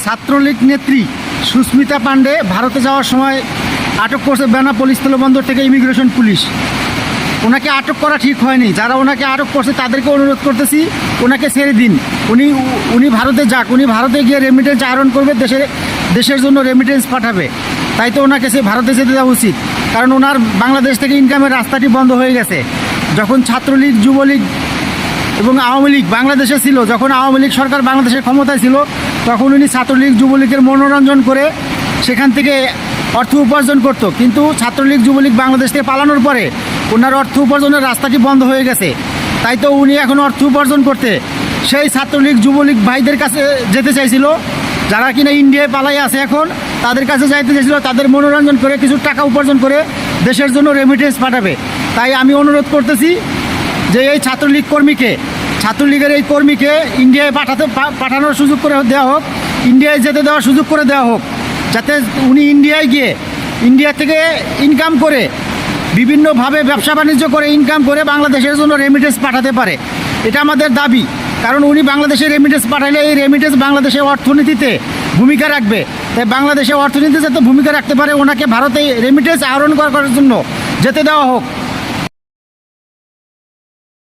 ছাত্রলীগ নেত্রী সুস্মিতা পান্ডে ভারতে যাওয়ার সময় আটক করছে বেনাপোল স্থলবন্দর থেকে ইমিগ্রেশন পুলিশ। ওনাকে আটক করা ঠিক হয়নি। যারা ওনাকে আটক করছে তাদেরকে অনুরোধ করতেছি ওনাকে ছেড়ে দিন। উনি ভারতে যাক, উনি ভারতে গিয়ে রেমিটেন্স আহরণ করবে, দেশের জন্য রেমিটেন্স পাঠাবে। তাই তো ওনাকে সে ভারতে যেতে দেওয়া উচিত, কারণ ওনার বাংলাদেশ থেকে ইনকামের রাস্তাটি বন্ধ হয়ে গেছে। যখন ছাত্রলীগ, যুবলীগ এবং আওয়ামী লীগ বাংলাদেশে ছিল, যখন আওয়ামী লীগ সরকার বাংলাদেশের ক্ষমতায় ছিল, তখন উনি ছাত্রলীগ, যুবলীগের মনোরঞ্জন করে সেখান থেকে অর্থ উপার্জন করত। কিন্তু ছাত্রলীগ, যুবলীগ বাংলাদেশ থেকে পালানোর পরে ওনার অর্থ উপার্জনের রাস্তাটি বন্ধ হয়ে গেছে। তাই তো উনি এখন অর্থ উপার্জন করতে সেই ছাত্রলীগ, যুবলীগ ভাইদের কাছে যেতে চাইছিল, যারা কিনা ইন্ডিয়ায় পালাই আছে এখন, তাদের কাছে যাইতে চাইছিল, তাদের মনোরঞ্জন করে কিছু টাকা উপার্জন করে দেশের জন্য রেমিটেন্স পাঠাবে। তাই আমি অনুরোধ করতেছি যে এই ছাত্রলীগের এই কর্মীকে ইন্ডিয়ায় পাঠানোর সুযোগ করে দেওয়া হোক, ইন্ডিয়ায় যেতে দেওয়ার সুযোগ করে দেওয়া হোক, যাতে উনি ইন্ডিয়ায় গিয়ে ইন্ডিয়া থেকে ইনকাম করে, বিভিন্নভাবে ব্যবসা বাণিজ্য করে ইনকাম করে বাংলাদেশের জন্য রেমিটেন্স পাঠাতে পারে। এটা আমাদের দাবি, কারণ উনি বাংলাদেশে রেমিটেন্স পাঠালে এই রেমিটেন্স বাংলাদেশের অর্থনীতিতে ভূমিকা রাখবে। তাই বাংলাদেশের অর্থনীতিতে যাতে ভূমিকা রাখতে পারে, ওনাকে ভারতে রেমিটেন্স আহরণ করার জন্য যেতে দেওয়া হোক।